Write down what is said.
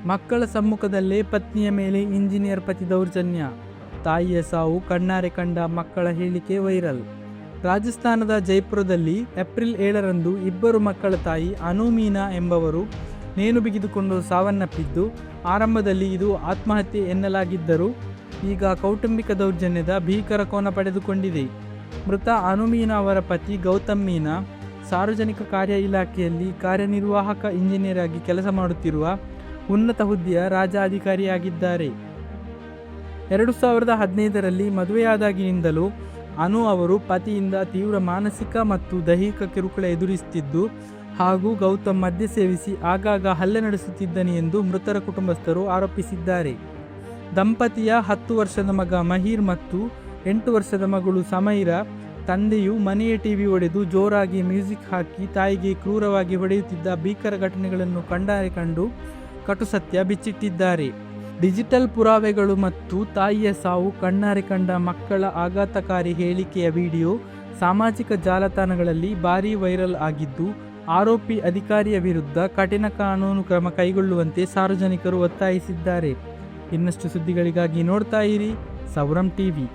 ಮಕ್ಕಳ ಸಮ್ಮುಖದಲ್ಲೇ ಪತ್ನಿಯ ಮೇಲೆ ಇಂಜಿನಿಯರ್ ಪತಿ ದೌರ್ಜನ್ಯ, ತಾಯಿಯ ಸಾವು ಕಣ್ಣಾರೆ ಕಂಡ ಮಕ್ಕಳ ಹೇಳಿಕೆ ವೈರಲ್. ರಾಜಸ್ಥಾನದ ಜೈಪುರದಲ್ಲಿ ಏಪ್ರಿಲ್ 7ರಂದು ಇಬ್ಬರು ಮಕ್ಕಳ ತಾಯಿ ಅನು ಮೀನಾ ಎಂಬವರು ನೇಣು ಬಿಗಿದುಕೊಂಡು ಸಾವನ್ನಪ್ಪಿದ್ದು, ಆರಂಭದಲ್ಲಿ ಇದು ಆತ್ಮಹತ್ಯೆ ಎನ್ನಲಾಗಿದ್ದರೂ ಈಗ ಕೌಟುಂಬಿಕ ದೌರ್ಜನ್ಯದ ಭೀಕರ ಕೋನ ಪಡೆದುಕೊಂಡಿದೆ. ಮೃತ ಅನು ಮೀನಾ ಅವರ ಪತಿ ಗೌತಮ್ ಮೀನಾ ಸಾರ್ವಜನಿಕ ಕಾರ್ಯ ಇಲಾಖೆಯಲ್ಲಿ ಕಾರ್ಯನಿರ್ವಾಹಕ ಇಂಜಿನಿಯರ್ ಆಗಿ ಕೆಲಸ ಮಾಡುತ್ತಿರುವ ಉನ್ನತ ಹುದ್ದೆಯ ರಾಜ್ಯ ಅಧಿಕಾರಿಯಾಗಿದ್ದಾರೆ. 2015ರಲ್ಲಿ ಮದುವೆಯಾದಾಗಿನಿಂದಲೂ ಅನು ಅವರು ಪತಿಯಿಂದ ತೀವ್ರ ಮಾನಸಿಕ ಮತ್ತು ದೈಹಿಕ ಕಿರುಕುಳ ಎದುರಿಸುತ್ತಿದ್ದು ಹಾಗೂ ಗೌತಮ್ ಮದ್ಯ ಸೇವಿಸಿ ಆಗಾಗ ಹಲ್ಲೆ ನಡೆಸುತ್ತಿದ್ದನು ಎಂದು ಮೃತರ ಕುಟುಂಬಸ್ಥರು ಆರೋಪಿಸಿದ್ದಾರೆ. ದಂಪತಿಯ 10 ವರ್ಷದ ಮಗ ಮಹೀರ್ ಮತ್ತು 8 ವರ್ಷದ ಮಗಳು ಸಮೈರಾ ತಂದೆಯು ಮನೆಯ ಟಿವಿ ಒಡೆದು ಜೋರಾಗಿ ಮ್ಯೂಸಿಕ್ ಹಾಕಿ ತಾಯಿಗೆ ಕ್ರೂರವಾಗಿ ಹೊಡೆಯುತ್ತಿದ್ದ ಭೀಕರ ಘಟನೆಗಳನ್ನು ಕಣ್ಣಾರೆ ಕಂಡು ಕಟು ಸತ್ಯ ಬಿಚ್ಚಿಟ್ಟಿದ್ದಾರೆ. ಡಿಜಿಟಲ್ ಪುರಾವೆಗಳು ಮತ್ತು ತಾಯಿಯ ಸಾವು ಕಣ್ಣಾರೆ ಕಂಡ ಮಕ್ಕಳ ಆಘಾತಕಾರಿ ಹೇಳಿಕೆಯ ವಿಡಿಯೋ ಸಾಮಾಜಿಕ ಜಾಲತಾಣಗಳಲ್ಲಿ ಭಾರೀ ವೈರಲ್ ಆಗಿದ್ದು, ಆರೋಪಿ ಅಧಿಕಾರಿಯ ವಿರುದ್ಧ ಕಠಿಣ ಕಾನೂನು ಕ್ರಮ ಕೈಗೊಳ್ಳುವಂತೆ ಸಾರ್ವಜನಿಕರು ಒತ್ತಾಯಿಸಿದ್ದಾರೆ. ಇನ್ನಷ್ಟು ಸುದ್ದಿಗಳಿಗಾಗಿ ನೋಡ್ತಾ ಇರಿ ಸೌರಂ ಟಿವಿ.